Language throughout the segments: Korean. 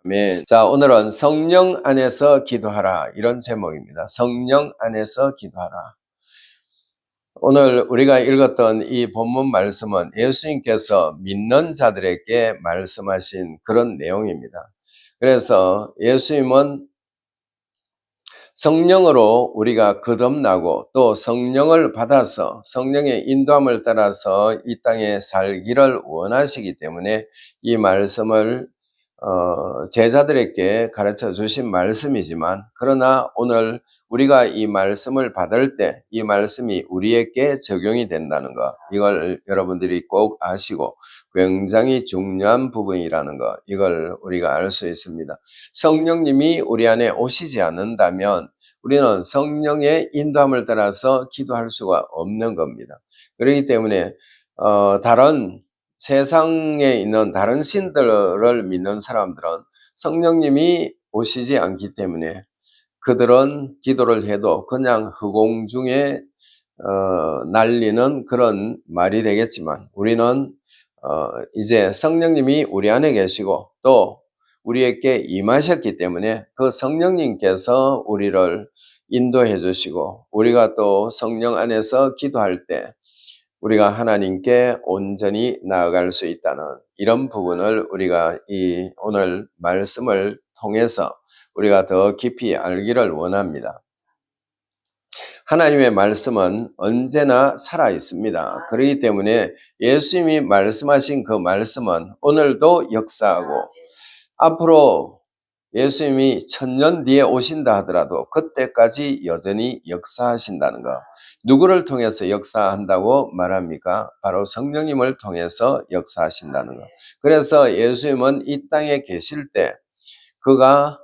아멘. 자, 오늘은 성령 안에서 기도하라. 이런 제목입니다. 성령 안에서 기도하라. 오늘 우리가 읽었던 이 본문 말씀은 예수님께서 믿는 자들에게 말씀하신 그런 내용입니다. 그래서 예수님은 성령으로 우리가 거듭나고 또 성령을 받아서 성령의 인도함을 따라서 이 땅에 살기를 원하시기 때문에 이 말씀을 제자들에게 가르쳐 주신 말씀이지만, 그러나 오늘 우리가 이 말씀을 받을 때 이 말씀이 우리에게 적용이 된다는 것, 이걸 여러분들이 꼭 아시고 굉장히 중요한 부분이라는 것, 이걸 우리가 알 수 있습니다. 성령님이 우리 안에 오시지 않는다면 우리는 성령의 인도함을 따라서 기도할 수가 없는 겁니다. 그렇기 때문에 다른 세상에 있는 다른 신들을 믿는 사람들은 성령님이 오시지 않기 때문에 그들은 기도를 해도 그냥 허공 중에 날리는 그런 말이 되겠지만, 우리는 이제 성령님이 우리 안에 계시고 또 우리에게 임하셨기 때문에 그 성령님께서 우리를 인도해 주시고, 우리가 또 성령 안에서 기도할 때 우리가 하나님께 온전히 나아갈 수 있다는 이런 부분을 우리가 이 오늘 말씀을 통해서 우리가 더 깊이 알기를 원합니다. 하나님의 말씀은 언제나 살아 있습니다. 그렇기 때문에 예수님이 말씀하신 그 말씀은 오늘도 역사하고, 앞으로 예수님이 1000년 뒤에 오신다 하더라도 그때까지 여전히 역사하신다는 것. 누구를 통해서 역사한다고 말합니까? 바로 성령님을 통해서 역사하신다는 것. 그래서 예수님은 이 땅에 계실 때 그가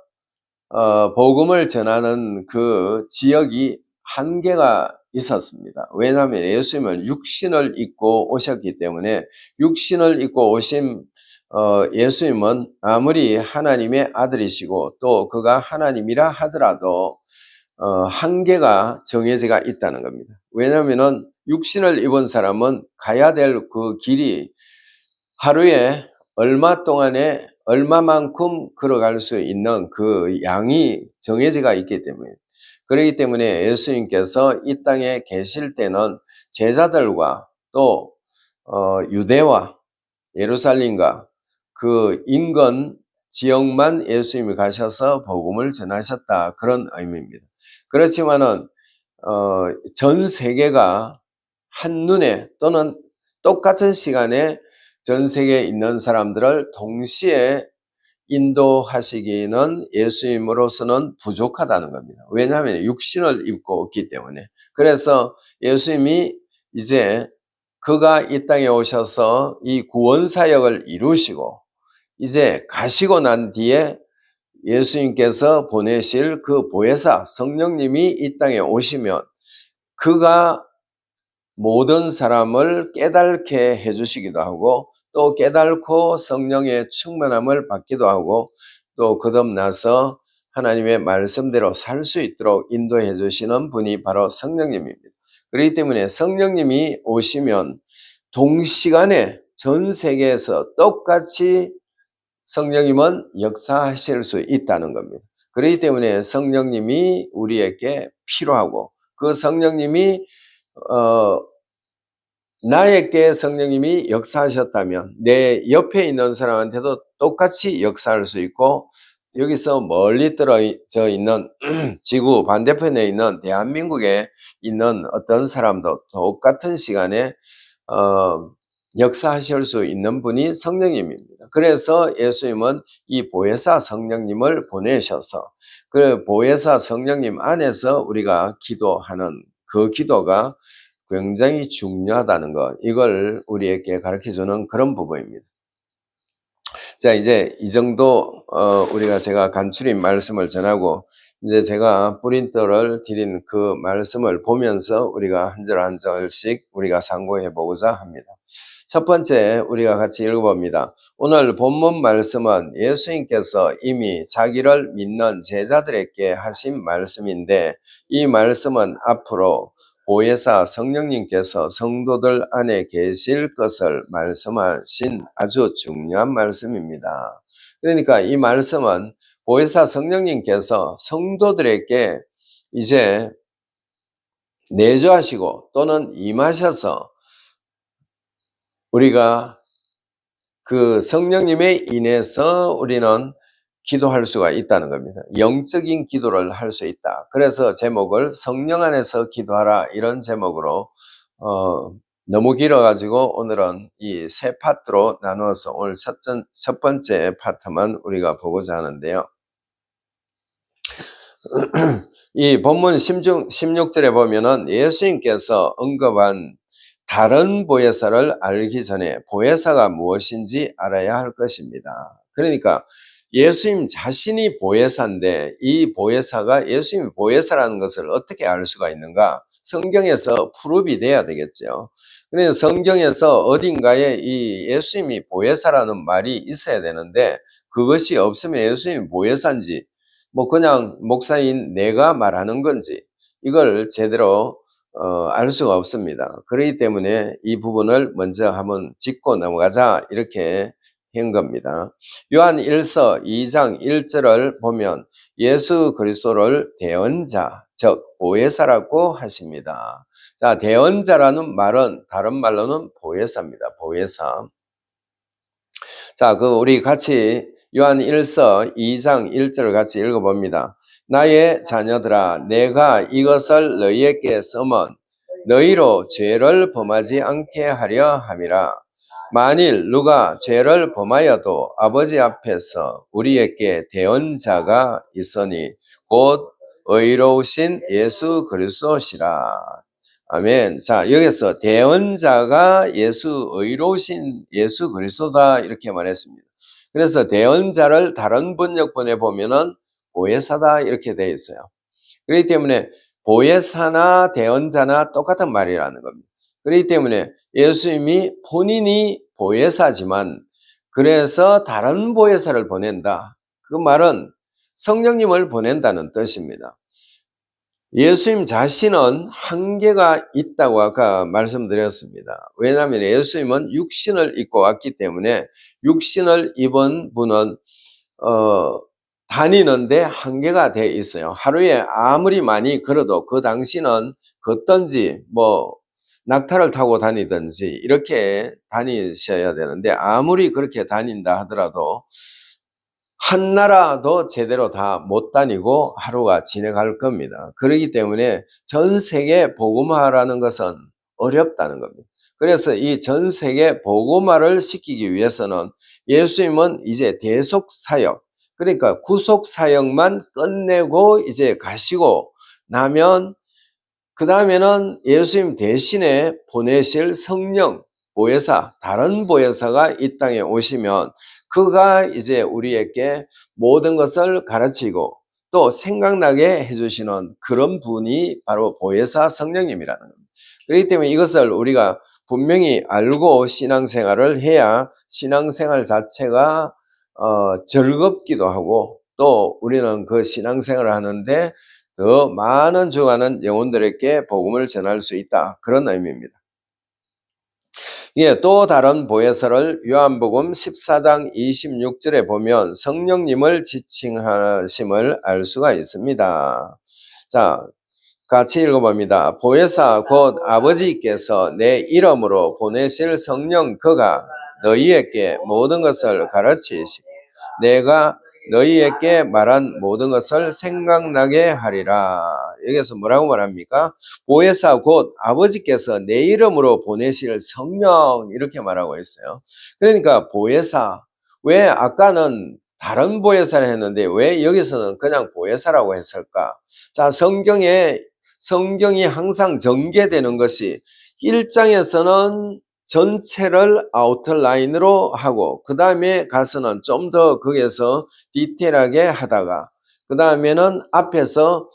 복음을 전하는 그 지역이 한계가 있었습니다. 왜냐하면 예수님은 육신을 입고 오셨기 때문에, 육신을 입고 오신 예수님은 아무리 하나님의 아들이시고 또 그가 하나님이라 하더라도 한계가 정해져 있다는 겁니다. 왜냐하면 육신을 입은 사람은 가야 될 그 길이 하루에 얼마 동안에 얼마만큼 걸어갈 수 있는 그 양이 정해져 있기 때문에, 그렇기 때문에 예수님께서 이 땅에 계실 때는 제자들과 또 유대와 예루살렘과 그 인근 지역만 예수님이 가셔서 복음을 전하셨다, 그런 의미입니다. 그렇지만은 전 세계가 한눈에 또는 똑같은 시간에 전 세계에 있는 사람들을 동시에 인도하시기는 예수님으로서는 부족하다는 겁니다. 왜냐하면 육신을 입고 없기 때문에. 그래서 예수님이 이제 그가 이 땅에 오셔서 이 구원 사역을 이루시고 이제 가시고 난 뒤에 예수님께서 보내실 그 보혜사 성령님이 이 땅에 오시면 그가 모든 사람을 깨닫게 해주시기도 하고 또 깨닫고 성령의 충만함을 받기도 하고 또 거듭나서 하나님의 말씀대로 살 수 있도록 인도해 주시는 분이 바로 성령님입니다. 그렇기 때문에 성령님이 오시면 동시간에 전 세계에서 똑같이 성령님은 역사하실 수 있다는 겁니다. 그렇기 때문에 성령님이 우리에게 필요하고, 그 성령님이 나에게 성령님이 역사하셨다면 내 옆에 있는 사람한테도 똑같이 역사할 수 있고, 여기서 멀리 떨어져 있는 지구 반대편에 있는 대한민국에 있는 어떤 사람도 똑같은 시간에 역사하실 수 있는 분이 성령님입니다. 그래서 예수님은 이 보혜사 성령님을 보내셔서 그 보혜사 성령님 안에서 우리가 기도하는 그 기도가 굉장히 중요하다는 것, 이걸 우리에게 가르쳐주는 그런 부분입니다. 자, 이제 이 정도 제가 간추린 말씀을 전하고 이제 제가 프린터를 드린 그 말씀을 보면서 우리가 한 절 한 절씩 우리가 상고해 보고자 합니다. 첫 번째 우리가 같이 읽어봅니다. 오늘 본문 말씀은 예수님께서 이미 자기를 믿는 제자들에게 하신 말씀인데, 이 말씀은 앞으로 보혜사 성령님께서 성도들 안에 계실 것을 말씀하신 아주 중요한 말씀입니다. 그러니까 이 말씀은 보혜사 성령님께서 성도들에게 이제 내주하시고 또는 임하셔서 우리가 그 성령님에 인해서 우리는 기도할 수가 있다는 겁니다. 영적인 기도를 할 수 있다. 그래서 제목을 성령 안에서 기도하라 이런 제목으로 너무 길어가지고 오늘은 이 세 파트로 나누어서 오늘 첫 번째 파트만 우리가 보고자 하는데요. 이 본문 16절에 보면은 예수님께서 언급한 다른 보혜사를 알기 전에 보혜사가 무엇인지 알아야 할 것입니다. 그러니까 예수님 자신이 보혜사인데 이 보혜사가 예수님이 보혜사라는 것을 어떻게 알 수가 있는가? 성경에서 프룹이 돼야 되겠죠. 그래서 성경에서 어딘가에 이 예수님이 보혜사라는 말이 있어야 되는데 그것이 없으면 예수님이 보혜사인지 뭐 그냥 목사인 내가 말하는 건지 이걸 제대로 알 수가 없습니다. 그렇기 때문에 이 부분을 먼저 한번 짚고 넘어가자 이렇게 한 겁니다. 요한 1서 2장 1절을 보면 예수 그리스도를 대언자 즉 보혜사라고 하십니다. 자, 대언자라는 말은 다른 말로는 보혜사입니다. 보혜사. 자, 우리 같이 요한 1서 2장 1절을 같이 읽어봅니다. 나의 자녀들아, 내가 이것을 너희에게 써면 너희로 죄를 범하지 않게 하려 함이라. 만일 누가 죄를 범하여도 아버지 앞에서 우리에게 대언자가 있으니 곧 의로우신 예수 그리스도시라. 아멘. 자, 여기서 대언자가 의로우신 예수 그리스도다 이렇게 말했습니다. 그래서 대언자를 다른 번역본에 보면은 보혜사다 이렇게 되어 있어요. 그렇기 때문에 보혜사나 대언자나 똑같은 말이라는 겁니다. 그렇기 때문에 예수님이 본인이 보혜사지만 그래서 다른 보혜사를 보낸다. 그 말은 성령님을 보낸다는 뜻입니다. 예수님 자신은 한계가 있다고 아까 말씀드렸습니다. 왜냐하면 예수님은 육신을 입고 왔기 때문에 육신을 입은 분은 다니는데 한계가 돼 있어요. 하루에 아무리 많이 걸어도 그 당시는 걷든지 뭐 낙타를 타고 다니든지 이렇게 다니셔야 되는데 아무리 그렇게 다닌다 하더라도 한 나라도 제대로 다 못 다니고 하루가 지나갈 겁니다. 그렇기 때문에 전 세계 복음화라는 것은 어렵다는 겁니다. 그래서 이 전 세계 복음화를 시키기 위해서는 예수님은 이제 대속 사역, 그러니까 구속 사역만 끝내고 이제 가시고 나면 그 다음에는 예수님 대신에 보내실 성령, 보혜사, 다른 보혜사가 이 땅에 오시면 그가 이제 우리에게 모든 것을 가르치고 또 생각나게 해주시는 그런 분이 바로 보혜사 성령님이라는 겁니다. 그렇기 때문에 이것을 우리가 분명히 알고 신앙생활을 해야 신앙생활 자체가 즐겁기도 하고 또 우리는 그 신앙생활을 하는데 더 많은 죽어가는 영혼들에게 복음을 전할 수 있다. 그런 의미입니다. 예, 또 다른 보혜사를 요한복음 14장 26절에 보면 성령님을 지칭하심을 알 수가 있습니다. 자, 같이 읽어봅니다. 보혜사 곧 아버지께서 내 이름으로 보내실 성령 그가 너희에게 모든 것을 가르치시고 내가 너희에게 말한 모든 것을 생각나게 하리라. 여기서 뭐라고 말합니까? 보혜사 곧 아버지께서 내 이름으로 보내실 성령 이렇게 말하고 있어요. 그러니까 보혜사, 왜 아까는 다른 보혜사를 했는데 왜 여기서는 그냥 보혜사라고 했을까? 자, 성경이 항상 전개되는 것이 1장에서는 전체를 아웃라인으로 하고 그 다음에 가서는 좀 더 거기에서 디테일하게 하다가 그 다음에는 앞에서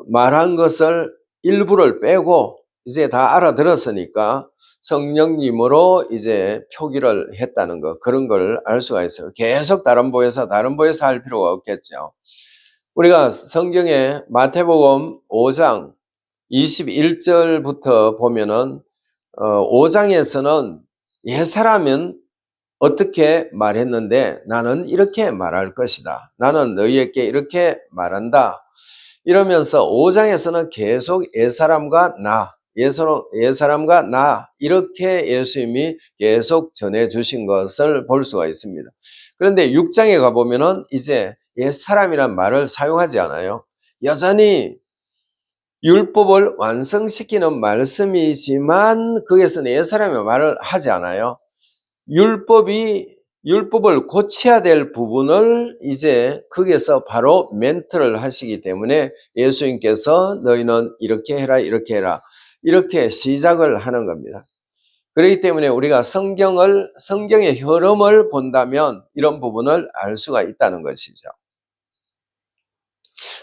말한 것을 일부를 빼고 이제 다 알아들었으니까 성령님으로 이제 표기를 했다는 거 그런 걸 알 수가 있어요. 계속 다른 보혜사 할 필요가 없겠죠. 우리가 성경에 마태복음 5장 21절부터 보면은 5장에서는 옛사람은 어떻게 말했는데 나는 이렇게 말할 것이다. 나는 너희에게 이렇게 말한다. 이러면서 5장에서는 계속 옛사람과 나 이렇게 예수님이 계속 전해 주신 것을 볼 수가 있습니다. 그런데 6장에 가보면은 이제 옛사람이란 말을 사용하지 않아요. 여전히 율법을 완성시키는 말씀이지만 거기에서는 옛사람의 말을 하지 않아요. 율법을 고쳐야 될 부분을 이제 거기에서 바로 멘트를 하시기 때문에 예수님께서 너희는 이렇게 해라, 이렇게 해라, 이렇게 시작을 하는 겁니다. 그렇기 때문에 우리가 성경의 흐름을 본다면 이런 부분을 알 수가 있다는 것이죠.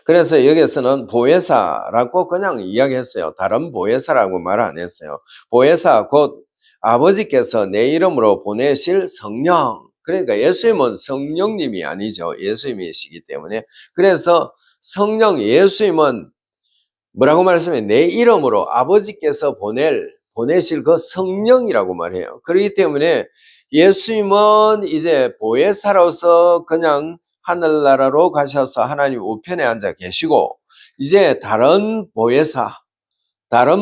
그래서 여기에서는 보혜사라고 그냥 이야기했어요. 다른 보혜사라고 말 안 했어요. 보혜사 곧 아버지께서 내 이름으로 보내실 성령. 그러니까 예수님은 성령님이 아니죠. 예수님이시기 때문에. 그래서 성령 예수님은 뭐라고 말씀해요? 내 이름으로 아버지께서 보내실 그 성령이라고 말해요. 그렇기 때문에 예수님은 이제 보혜사로서 그냥 하늘나라로 가셔서 하나님 우편에 앉아 계시고 이제 다른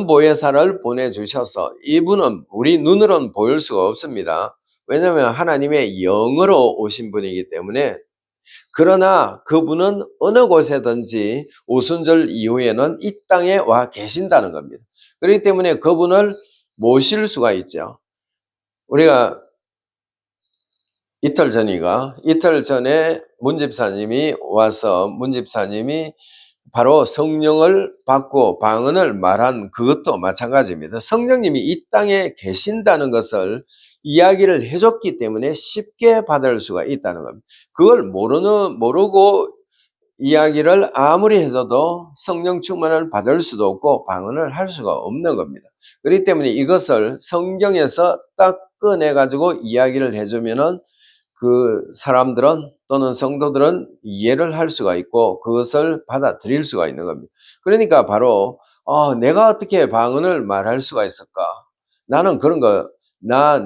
보혜사를 보내주셔서 이분은 우리 눈으로는 보일 수가 없습니다. 왜냐하면 하나님의 영으로 오신 분이기 때문에. 그러나 그분은 어느 곳에든지 오순절 이후에는 이 땅에 와 계신다는 겁니다. 그렇기 때문에 그분을 모실 수가 있죠. 우리가 이틀 전에 문집사님이 와서 문집사님이 바로 성령을 받고 방언을 말한 그것도 마찬가지입니다. 성령님이 이 땅에 계신다는 것을 이야기를 해줬기 때문에 쉽게 받을 수가 있다는 겁니다. 그걸 모르고 이야기를 아무리 해줘도 성령 충만을 받을 수도 없고 방언을 할 수가 없는 겁니다. 그렇기 때문에 이것을 성경에서 딱 꺼내가지고 이야기를 해주면은 그 사람들은 또는 성도들은 이해를 할 수가 있고 그것을 받아들일 수가 있는 겁니다. 그러니까 바로 내가 어떻게 방언을 말할 수가 있을까? 나는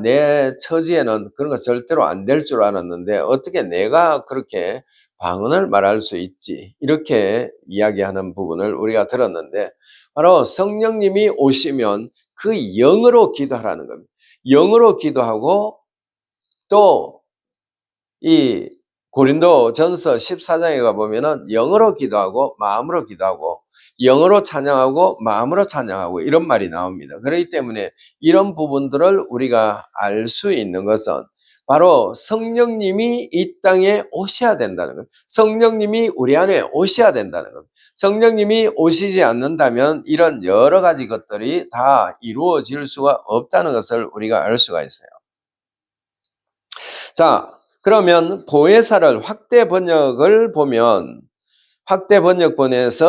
내 처지에는 그런 거 절대로 안 될 줄 알았는데 어떻게 내가 그렇게 방언을 말할 수 있지? 이렇게 이야기하는 부분을 우리가 들었는데 바로 성령님이 오시면 그 영으로 기도하라는 겁니다. 영으로 기도하고 또 이 고린도 전서 14장에 가보면은 영어로 기도하고 마음으로 기도하고 영어로 찬양하고 마음으로 찬양하고 이런 말이 나옵니다. 그렇기 때문에 이런 부분들을 우리가 알 수 있는 것은 바로 성령님이 이 땅에 오셔야 된다는 것. 성령님이 우리 안에 오셔야 된다는 것. 성령님이 오시지 않는다면 이런 여러 가지 것들이 다 이루어질 수가 없다는 것을 우리가 알 수가 있어요. 자, 그러면 보혜사를 확대 번역본에서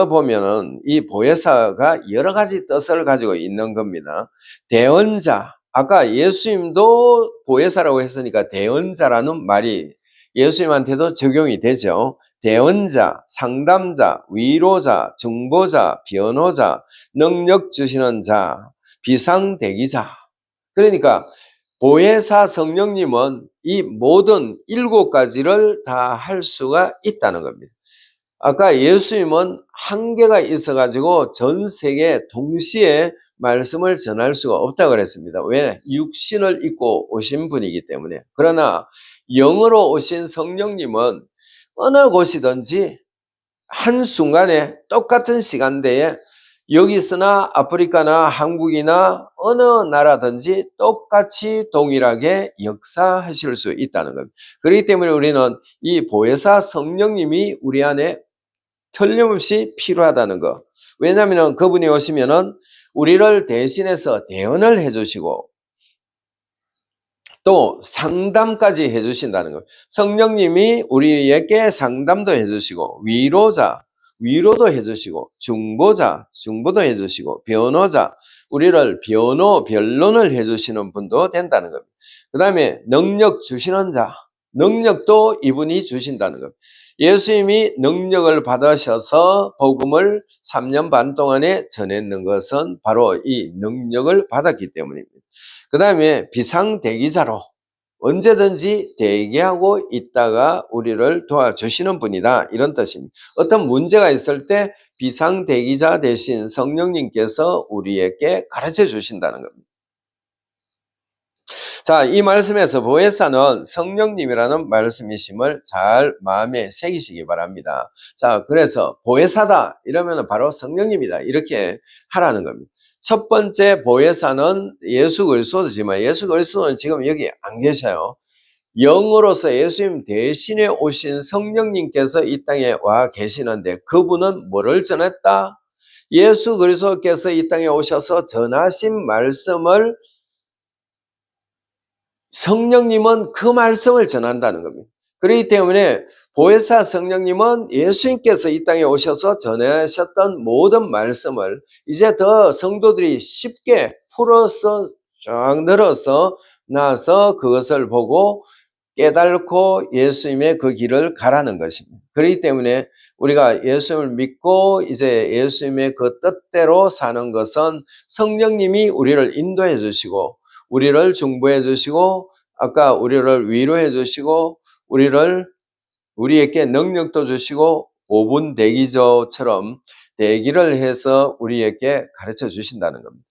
보면은 이 보혜사가 여러 가지 뜻을 가지고 있는 겁니다. 대언자, 아까 예수님도 보혜사라고 했으니까 대언자라는 말이 예수님한테도 적용이 되죠. 대언자, 상담자, 위로자, 중보자, 변호자, 능력 주시는 자, 비상대기자. 그러니까 보혜사 성령님은 이 모든 7가지를 다 할 수가 있다는 겁니다. 아까 예수님은 한계가 있어가지고 전 세계에 동시에 말씀을 전할 수가 없다고 그랬습니다. 왜? 육신을 입고 오신 분이기 때문에. 그러나 영으로 오신 성령님은 어느 곳이든지 한순간에 똑같은 시간대에 여기 있으나 아프리카나 한국이나 어느 나라든지 똑같이 동일하게 역사하실 수 있다는 겁니다. 그렇기 때문에 우리는 이 보혜사 성령님이 우리 안에 틀림없이 필요하다는 거. 왜냐하면 그분이 오시면은 우리를 대신해서 대언을 해주시고 또 상담까지 해주신다는 거. 성령님이 우리에게 상담도 해주시고 위로도 해주시고 중보도 해주시고 변호자, 우리를 변론을 해주시는 분도 된다는 겁니다. 그 다음에 능력 주시는 자, 능력도 이분이 주신다는 겁니다. 예수님이 능력을 받으셔서 복음을 3년 반 동안에 전했는 것은 바로 이 능력을 받았기 때문입니다. 그 다음에 비상대기자로 언제든지 대기하고 있다가 우리를 도와주시는 분이다, 이런 뜻입니다. 어떤 문제가 있을 때 비상대기자 대신 성령님께서 우리에게 가르쳐 주신다는 겁니다. 자, 이 말씀에서 보혜사는 성령님이라는 말씀이심을 잘 마음에 새기시기 바랍니다. 자, 그래서 보혜사다 이러면 바로 성령님이다, 이렇게 하라는 겁니다. 첫 번째 보혜사는 예수 그리스도지만 예수 그리스도는 지금 여기 안 계셔요. 영으로서 예수님 대신에 오신 성령님께서 이 땅에 와 계시는데, 그분은 뭐를 전했다? 예수 그리스도께서 이 땅에 오셔서 전하신 말씀을 성령님은 그 말씀을 전한다는 겁니다. 그렇기 때문에 보혜사 성령님은 예수님께서 이 땅에 오셔서 전하셨던 모든 말씀을 이제 더 성도들이 쉽게 풀어서 쫙 늘어서 나서 그것을 보고 깨달고 예수님의 그 길을 가라는 것입니다. 그렇기 때문에 우리가 예수님을 믿고 이제 예수님의 그 뜻대로 사는 것은 성령님이 우리를 인도해 주시고 우리를 중보해 주시고 아까 우리를 위로해 주시고 우리에게 능력도 주시고 5분 대기조처럼 대기를 해서 우리에게 가르쳐 주신다는 겁니다.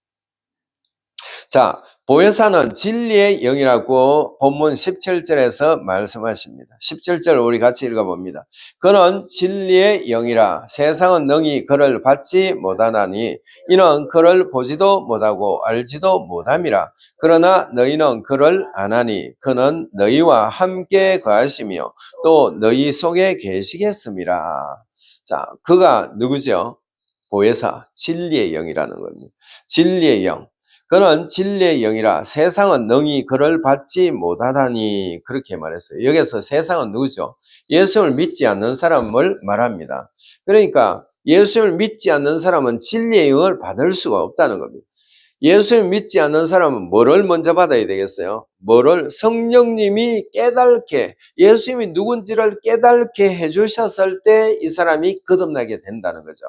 자, 보혜사는 진리의 영이라고 본문 17절에서 말씀하십니다. 17절 우리 같이 읽어봅니다. 그는 진리의 영이라 세상은 능히 그를 받지 못하나니 이는 그를 보지도 못하고 알지도 못함이라. 그러나 너희는 그를 아나니 그는 너희와 함께 거하시며 또 너희 속에 계시겠음이라. 자, 그가 누구죠? 보혜사, 진리의 영이라는 겁니다. 진리의 영. 그는 진리의 영이라 세상은 능히 그를 받지 못하다니, 그렇게 말했어요. 여기서 세상은 누구죠? 예수를 믿지 않는 사람을 말합니다. 그러니까 예수를 믿지 않는 사람은 진리의 영을 받을 수가 없다는 겁니다. 예수를 믿지 않는 사람은 뭐를 먼저 받아야 되겠어요? 뭐를? 성령님이 깨닫게, 예수님이 누군지를 깨닫게 해주셨을 때 이 사람이 거듭나게 된다는 거죠.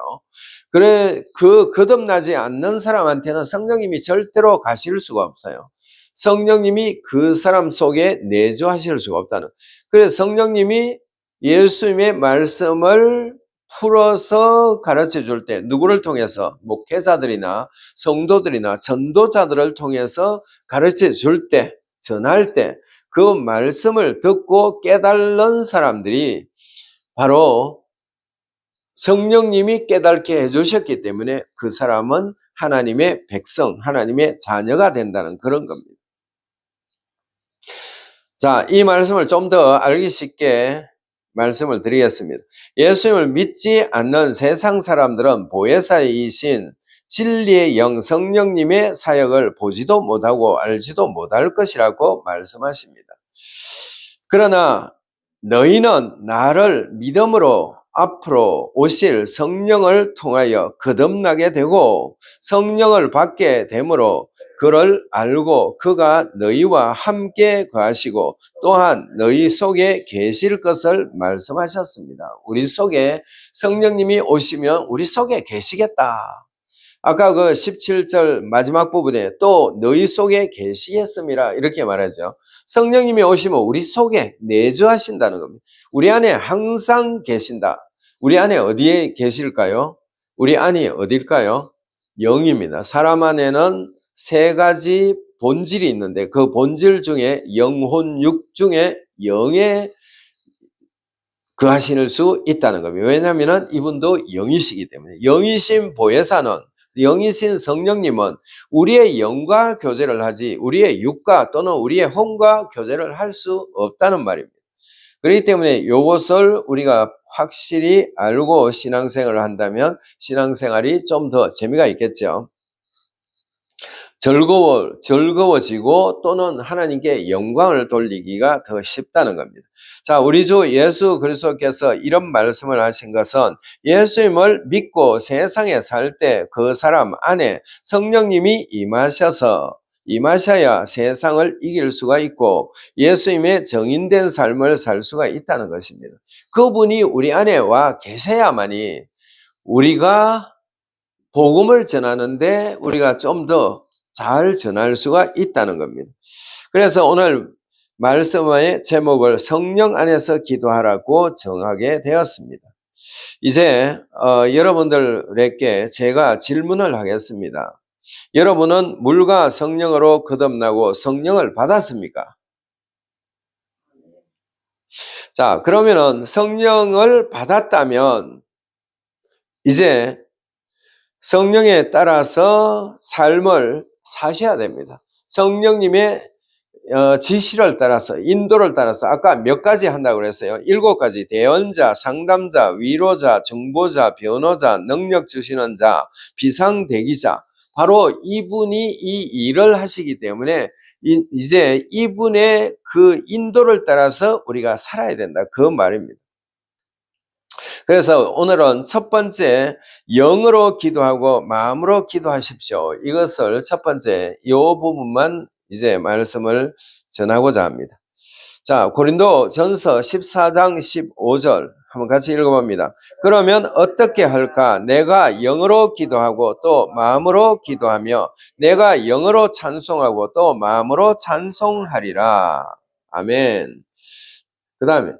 그래, 그 거듭나지 않는 사람한테는 성령님이 절대로 가실 수가 없어요. 성령님이 그 사람 속에 내주하실 수가 없다는. 그래서 성령님이 예수님의 말씀을 풀어서 가르쳐 줄 때 누구를 통해서? 목회자들이나 성도들이나 전도자들을 통해서 가르쳐 줄 때, 전할 때 그 말씀을 듣고 깨달은 사람들이 바로 성령님이 깨닫게 해주셨기 때문에 그 사람은 하나님의 백성, 하나님의 자녀가 된다는 그런 겁니다. 자, 이 말씀을 좀 더 알기 쉽게 말씀을 드리겠습니다. 예수님을 믿지 않는 세상 사람들은 보혜사이신 진리의 영 성령님의 사역을 보지도 못하고 알지도 못할 것이라고 말씀하십니다. 그러나 너희는 나를 믿음으로 앞으로 오실 성령을 통하여 거듭나게 되고 성령을 받게 되므로 그를 알고 그가 너희와 함께 거하시고 또한 너희 속에 계실 것을 말씀하셨습니다. 우리 속에 성령님이 오시면 우리 속에 계시겠다. 아까 그 17절 마지막 부분에 또 너희 속에 계시겠음이라 이렇게 말하죠. 성령님이 오시면 우리 속에 내주하신다는 겁니다. 우리 안에 항상 계신다. 우리 안에 어디에 계실까요? 우리 안이 어딜까요? 영입니다. 사람 안에는 세 가지 본질이 있는데 그 본질 중에 영혼, 육 중에 영에 거하실 수 있다는 겁니다. 왜냐하면 이분도 영이시기 때문에. 영이신 보혜사는, 영이신 성령님은 우리의 영과 교제를 하지 우리의 육과 또는 우리의 혼과 교제를 할 수 없다는 말입니다. 그렇기 때문에 이것을 우리가 확실히 알고 신앙생활을 한다면 신앙생활이 좀 더 재미가 있겠죠. 즐거워지고 또는 하나님께 영광을 돌리기가 더 쉽다는 겁니다. 자, 우리 주 예수 그리스도께서 이런 말씀을 하신 것은 예수님을 믿고 세상에 살 때 그 사람 안에 성령님이 임하셔서 임하셔야 세상을 이길 수가 있고 예수님의 정인된 삶을 살 수가 있다는 것입니다. 그분이 우리 안에 와 계셔야만이 우리가 복음을 전하는데 우리가 좀 더 잘 전할 수가 있다는 겁니다. 그래서 오늘 말씀의 제목을 성령 안에서 기도하라고 정하게 되었습니다. 이제 여러분들에게 제가 질문을 하겠습니다. 여러분은 물과 성령으로 거듭나고 성령을 받았습니까? 자, 그러면은 성령을 받았다면 이제 성령에 따라서 삶을 사셔야 됩니다. 성령님의 지시를 따라서, 인도를 따라서 아까 몇 가지 한다고 그랬어요? 7가지. 대언자, 상담자, 위로자, 정보자, 변호자, 능력 주시는 자, 비상대기자. 바로 이분이 이 일을 하시기 때문에 이제 이분의 그 인도를 따라서 우리가 살아야 된다. 그 말입니다. 그래서 오늘은 첫 번째, 영으로 기도하고 마음으로 기도하십시오. 이것을 첫 번째 이 부분만 이제 말씀을 전하고자 합니다. 자, 고린도 전서 14장 15절 한번 같이 읽어봅니다. 그러면 어떻게 할까? 내가 영으로 기도하고 또 마음으로 기도하며 내가 영으로 찬송하고 또 마음으로 찬송하리라. 아멘. 그 다음에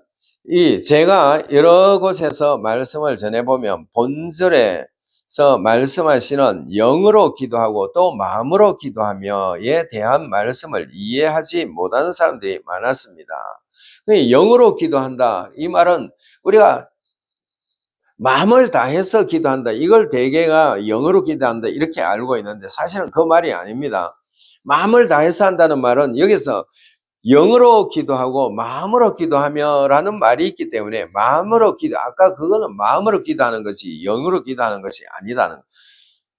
제가 여러 곳에서 말씀을 전해보면 본절에서 말씀하시는 영으로 기도하고 또 마음으로 기도하며에 대한 말씀을 이해하지 못하는 사람들이 많았습니다. 영으로 기도한다. 이 말은 우리가 마음을 다해서 기도한다. 이걸 대개가 영으로 기도한다. 이렇게 알고 있는데 사실은 그 말이 아닙니다. 마음을 다해서 한다는 말은 여기서 영으로 기도하고 마음으로 기도하며 라는 말이 있기 때문에 마음으로 아까 그거는 마음으로 기도하는 것이 영으로 기도하는 것이 아니다는 거예요.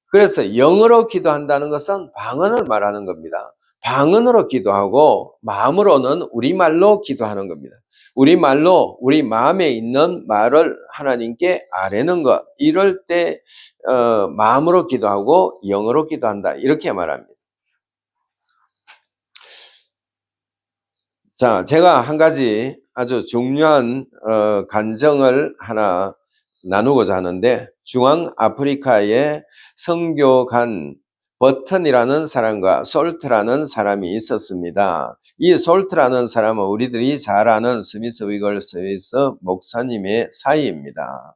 그래서 영으로 기도한다는 것은 방언을 말하는 겁니다. 방언으로 기도하고 마음으로는 우리말로 기도하는 겁니다. 우리말로 우리 마음에 있는 말을 하나님께 아뢰는 것. 이럴 때 마음으로 기도하고 영으로 기도한다. 이렇게 말합니다. 자, 제가 한 가지 아주 중요한 간증을 하나 나누고자 하는데 중앙아프리카에 선교간 버튼이라는 사람과 솔트라는 사람이 있었습니다. 이 솔트라는 사람은 우리들이 잘 아는 스미스 위글스미스 목사님의 사이입니다.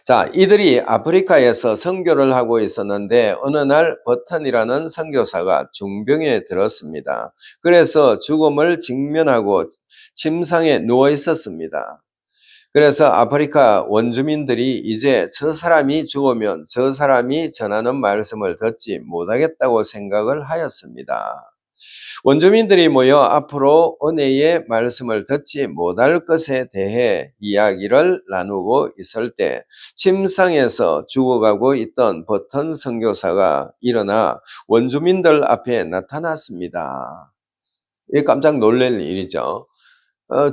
자, 이들이 아프리카에서 선교를 하고 있었는데 어느 날 버튼이라는 선교사가 중병에 들었습니다. 그래서 죽음을 직면하고 침상에 누워 있었습니다. 그래서 아프리카 원주민들이 이제 저 사람이 죽으면 저 사람이 전하는 말씀을 듣지 못하겠다고 생각을 하였습니다. 원주민들이 모여 앞으로 은혜의 말씀을 듣지 못할 것에 대해 이야기를 나누고 있을 때 침상에서 죽어가고 있던 버튼 선교사가 일어나 원주민들 앞에 나타났습니다. 이게 깜짝 놀랄 일이죠.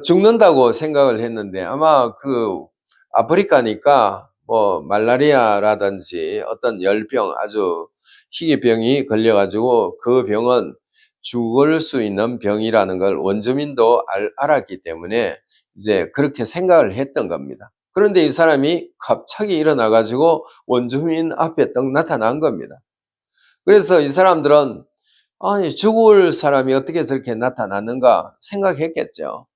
죽는다고 생각을 했는데 아마 그 아프리카니까 뭐 말라리아라든지 어떤 열병 아주 희귀병이 걸려가지고 그 병은 죽을 수 있는 병이라는 걸 원주민도 알았기 때문에 이제 그렇게 생각을 했던 겁니다. 그런데 이 사람이 갑자기 일어나가지고 원주민 앞에 떡 나타난 겁니다. 그래서 이 사람들은 아니 죽을 사람이 어떻게 저렇게 나타났는가 생각했겠죠.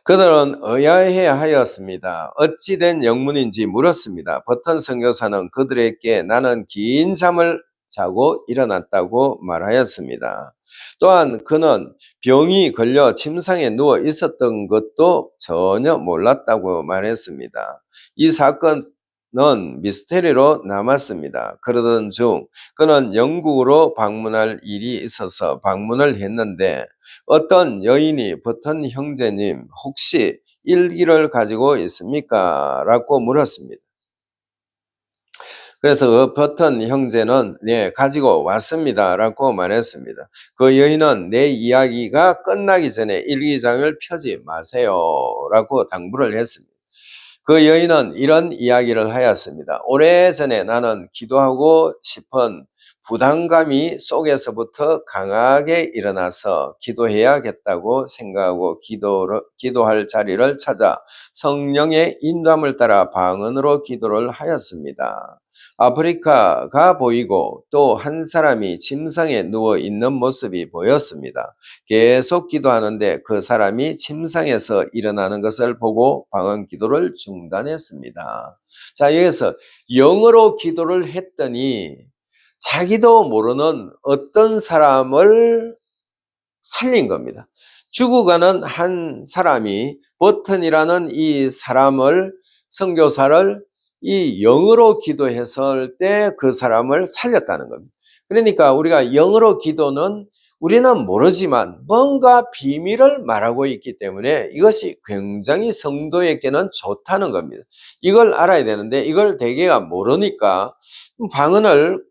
그들은 의아해하였습니다. 어찌된 영문인지 물었습니다. 버튼 선교사는 그들에게 나는 긴 잠을 자고 일어났다고 말하였습니다. 또한 그는 병이 걸려 침상에 누워 있었던 것도 전혀 몰랐다고 말했습니다. 이 사건은 미스테리로 남았습니다. 그러던 중 그는 영국으로 방문할 일이 있어서 방문을 했는데 어떤 여인이 버튼 형제님 혹시 일기를 가지고 있습니까? 라고 물었습니다. 그래서 그 버튼 형제는 네 가지고 왔습니다 라고 말했습니다. 그 여인은 내 이야기가 끝나기 전에 일기장을 펴지 마세요 라고 당부를 했습니다. 그 여인은 이런 이야기를 하였습니다. 오래전에 나는 기도하고 싶은 부담감이 속에서부터 강하게 일어나서 기도해야겠다고 생각하고 기도할 자리를 찾아 성령의 인도함을 따라 방언으로 기도를 하였습니다. 아프리카가 보이고 또 한 사람이 침상에 누워 있는 모습이 보였습니다. 계속 기도하는데 그 사람이 침상에서 일어나는 것을 보고 방언 기도를 중단했습니다. 자, 여기서 영어로 기도를 했더니 자기도 모르는 어떤 사람을 살린 겁니다. 죽어가는 한 사람이 버튼이라는 이 사람을, 선교사를 이 영어로 기도했을 때 그 사람을 살렸다는 겁니다. 그러니까 우리가 영어로 기도는 우리는 모르지만 뭔가 비밀을 말하고 있기 때문에 이것이 굉장히 성도에게는 좋다는 겁니다. 이걸 알아야 되는데 이걸 대개가 모르니까 방언을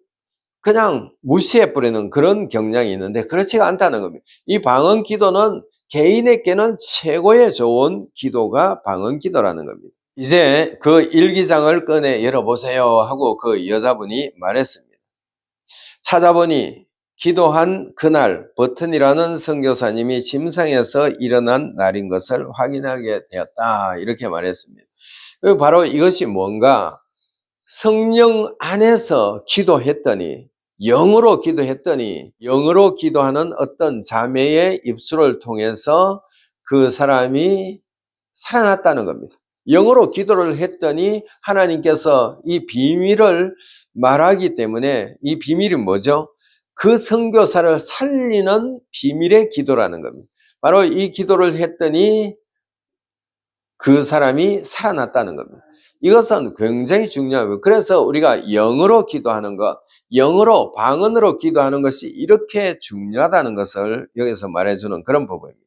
그냥 무시해버리는 그런 경향이 있는데 그렇지가 않다는 겁니다. 이 방언 기도는 개인에게는 최고의 좋은 기도가 방언 기도라는 겁니다. 이제 그 일기장을 꺼내 열어보세요 하고 그 여자분이 말했습니다. 찾아보니 기도한 그날 버튼이라는 선교사님이 침상에서 일어난 날인 것을 확인하게 되었다. 이렇게 말했습니다. 바로 이것이 뭔가 성령 안에서 기도했더니 영으로 기도하는 어떤 자매의 입술을 통해서 그 사람이 살아났다는 겁니다. 영어로 기도를 했더니 하나님께서 이 비밀을 말하기 때문에 이 비밀이 뭐죠? 그 선교사를 살리는 비밀의 기도라는 겁니다. 바로 이 기도를 했더니 그 사람이 살아났다는 겁니다. 이것은 굉장히 중요하고요. 그래서 우리가 영어로 기도하는 것, 영어로 방언으로 기도하는 것이 이렇게 중요하다는 것을 여기서 말해주는 그런 부분입니다.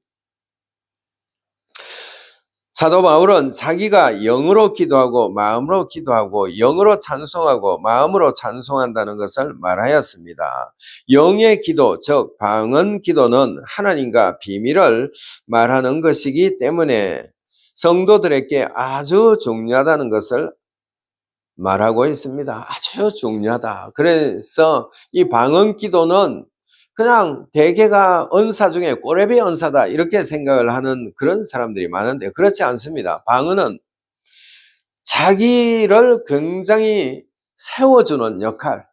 사도 바울은 자기가 영어로 기도하고 마음으로 기도하고 영어로 찬송하고 마음으로 찬송한다는 것을 말하였습니다. 영의 기도, 즉 방언 기도는 하나님과 비밀을 말하는 것이기 때문에 성도들에게 아주 중요하다는 것을 말하고 있습니다. 아주 중요하다. 그래서 이 방언 기도는 그냥 대개가 은사 중에 꼬레비 은사다 이렇게 생각을 하는 그런 사람들이 많은데 그렇지 않습니다. 방언은 자기를 굉장히 세워주는 역할,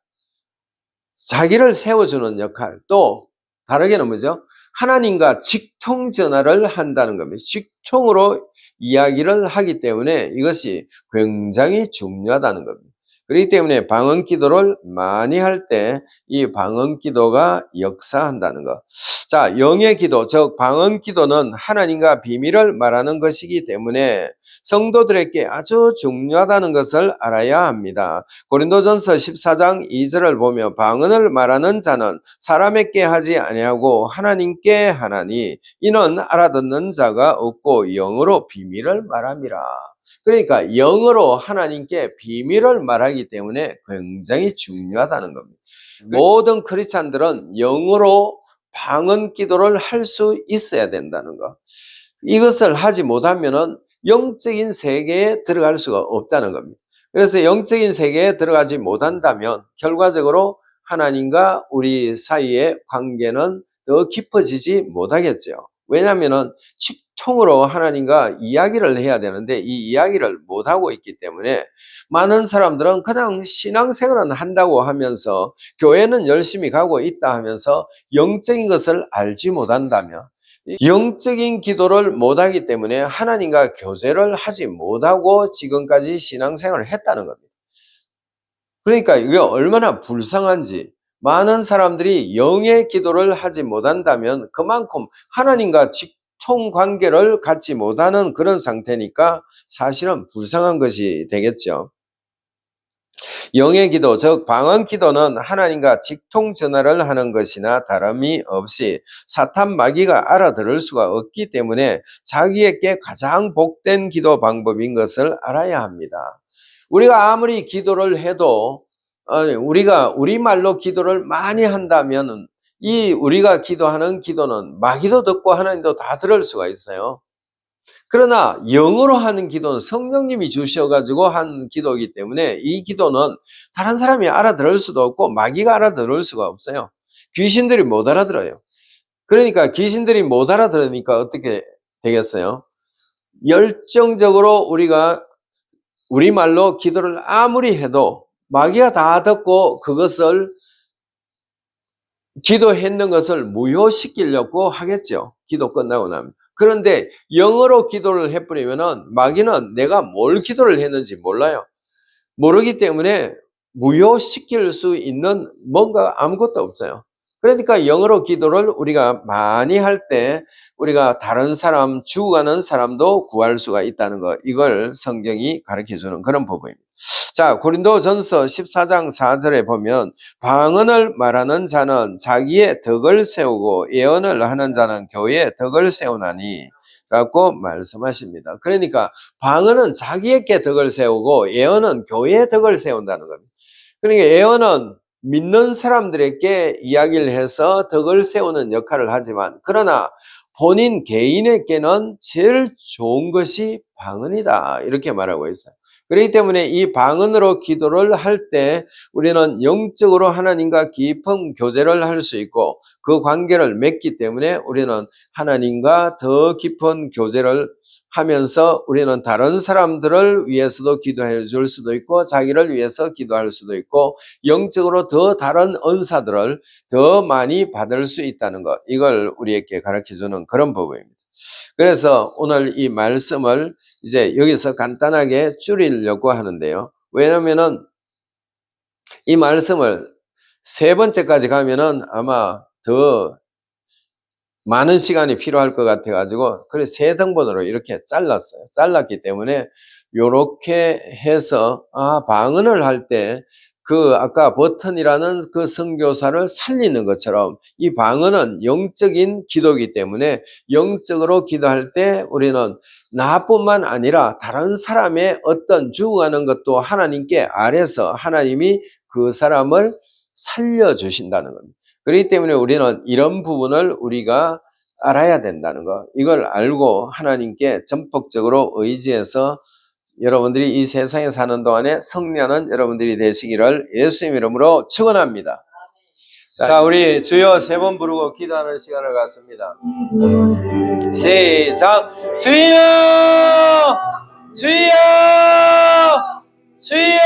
자기를 세워주는 역할, 또 다르게는 뭐죠? 하나님과 직통 전화를 한다는 겁니다. 직통으로 이야기를 하기 때문에 이것이 굉장히 중요하다는 겁니다. 그렇기 때문에 방언 기도를 많이 할 때 이 방언 기도가 역사한다는 것. 자, 영의 기도, 즉 방언 기도는 하나님과 비밀을 말하는 것이기 때문에 성도들에게 아주 중요하다는 것을 알아야 합니다. 고린도전서 14장 2절을 보며 방언을 말하는 자는 사람에게 하지 아니하고 하나님께 하나니 이는 알아듣는 자가 없고 영으로 비밀을 말함이라. 그러니까 영어로 하나님께 비밀을 말하기 때문에 굉장히 중요하다는 겁니다. 모든 크리스찬들은 영어로 방언 기도를 할 수 있어야 된다는 것. 이것을 하지 못하면은 영적인 세계에 들어갈 수가 없다는 겁니다. 그래서 영적인 세계에 들어가지 못한다면 결과적으로 하나님과 우리 사이의 관계는 더 깊어지지 못하겠죠. 왜냐하면 직통으로 하나님과 이야기를 해야 되는데 이 이야기를 못하고 있기 때문에 많은 사람들은 그냥 신앙생활은 한다고 하면서 교회는 열심히 가고 있다 하면서 영적인 것을 알지 못한다면 영적인 기도를 못하기 때문에 하나님과 교제를 하지 못하고 지금까지 신앙생활을 했다는 겁니다. 그러니까 이게 얼마나 불쌍한지 많은 사람들이 영의 기도를 하지 못한다면 그만큼 하나님과 직통 관계를 갖지 못하는 그런 상태니까 사실은 불쌍한 것이 되겠죠. 영의 기도, 즉 방언 기도는 하나님과 직통 전화를 하는 것이나 다름이 없이 사탄 마귀가 알아들을 수가 없기 때문에 자기에게 가장 복된 기도 방법인 것을 알아야 합니다. 우리가 아무리 기도를 해도 우리가 우리말로 기도를 많이 한다면 이 우리가 기도하는 기도는 마귀도 듣고 하나님도 다 들을 수가 있어요. 그러나 영어로 하는 기도는 성령님이 주셔가지고 한 기도이기 때문에 이 기도는 다른 사람이 알아들을 수도 없고 마귀가 알아들을 수가 없어요. 귀신들이 못 알아들어요. 그러니까 귀신들이 못 알아들으니까 어떻게 되겠어요? 열정적으로 우리가 우리말로 기도를 아무리 해도 마귀가 다 듣고 그것을 기도했는 것을 무효시키려고 하겠죠. 기도 끝나고 나면. 그런데 영어로 기도를 해버리면은 마귀는 내가 뭘 기도를 했는지 몰라요. 모르기 때문에 무효시킬 수 있는 뭔가 아무것도 없어요. 그러니까 영어로 기도를 우리가 많이 할 때 우리가 다른 사람, 죽어가는 사람도 구할 수가 있다는 거, 이걸 성경이 가르쳐 주는 그런 부분입니다. 자, 고린도전서 14장 4절에 보면 방언을 말하는 자는 자기의 덕을 세우고 예언을 하는 자는 교회의 덕을 세우나니 라고 말씀하십니다. 그러니까 방언은 자기에게 덕을 세우고 예언은 교회의 덕을 세운다는 겁니다. 그러니까 예언은 믿는 사람들에게 이야기를 해서 덕을 세우는 역할을 하지만, 그러나 본인 개인에게는 제일 좋은 것이 방언이다, 이렇게 말하고 있어요. 그렇기 때문에 이 방언으로 기도를 할 때 우리는 영적으로 하나님과 깊은 교제를 할 수 있고 그 관계를 맺기 때문에 우리는 하나님과 더 깊은 교제를 하면서 우리는 다른 사람들을 위해서도 기도해 줄 수도 있고 자기를 위해서 기도할 수도 있고 영적으로 더 다른 은사들을 더 많이 받을 수 있다는 것, 이걸 우리에게 가르쳐 주는 그런 부분입니다. 그래서 오늘 이 말씀을 이제 여기서 간단하게 줄이려고 하는데요. 왜냐면은 이 말씀을 세 번째까지 가면은 아마 더 많은 시간이 필요할 것 같아 가지고 그래서 세 등분으로 이렇게 잘랐어요. 잘랐기 때문에 요렇게 해서 방언을 할 때 그 아까 버튼이라는 그 선교사를 살리는 것처럼 이 방언은 영적인 기도이기 때문에 영적으로 기도할 때 우리는 나뿐만 아니라 다른 사람의 어떤 죽어가는 것도 하나님께 아뢰서 하나님이 그 사람을 살려주신다는 겁니다. 그렇기 때문에 우리는 이런 부분을 우리가 알아야 된다는 거, 이걸 알고 하나님께 전폭적으로 의지해서 여러분들이 이 세상에 사는 동안에 승리하는 여러분들이 되시기를 예수님 이름으로 축원합니다. 자, 우리 주여 세 번 부르고 기도하는 시간을 갖습니다. 시작. 주여, 주여, 주여.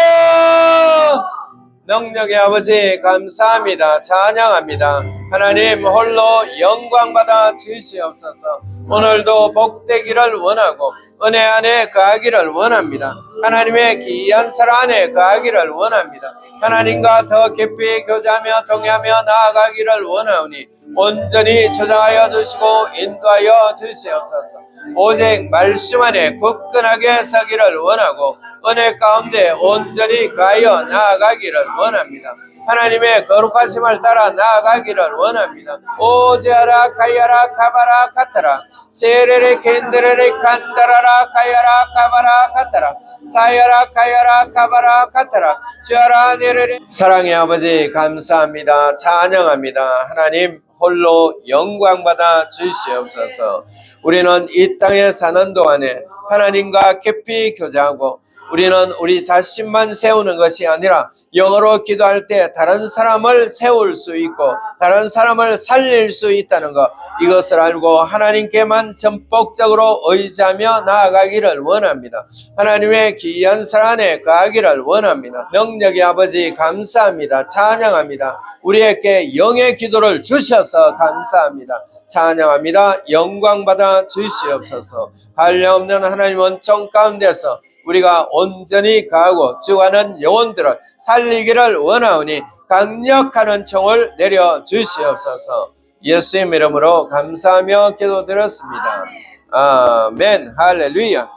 능력의 아버지 감사합니다. 찬양합니다. 하나님 홀로 영광받아 주시옵소서. 오늘도 복되기를 원하고 은혜 안에 거하기를 원합니다. 하나님의 귀한 사랑 안에 거하기를 원합니다. 하나님과 더 깊이 교제하며 동의하며 나아가기를 원하오니 온전히 주장하여 주시고 인도하여 주시옵소서. 오직 말씀 안에 굳건하게 서기를 원하고 은혜 가운데 온전히 가여 나아가기를 원합니다. 하나님의 거룩하심을 따라 나아가기를 원합니다. 오지아라 가야라 가바라 카타라 세레레 겐데레레 간다라라 가야라 가바라 카타라 사야라 가야라 가바라 카타라 주야라 네레레. 사랑의 아버지 감사합니다. 찬양합니다. 하나님 홀로 영광받아 주시옵소서. 우리는 이 땅에 사는 동안에 하나님과 깊이 교제하고 우리는 우리 자신만 세우는 것이 아니라 영어로 기도할 때 다른 사람을 세울 수 있고 다른 사람을 살릴 수 있다는 것, 이것을 알고 하나님께만 전폭적으로 의지하며 나아가기를 원합니다. 하나님의 귀한 사랑 안에 거하기를 원합니다. 능력의 아버지 감사합니다. 찬양합니다. 우리에게 영의 기도를 주셔서 감사합니다. 찬양합니다. 영광받아 주시옵소서. 한량없는 하나님 원청 가운데서 우리가 온전히 가하고 죽어가는 영혼들을 살리기를 원하오니 강력한 은총을 내려 주시옵소서. 예수의 이름으로 감사하며 기도드렸습니다. 아멘. 할렐루야.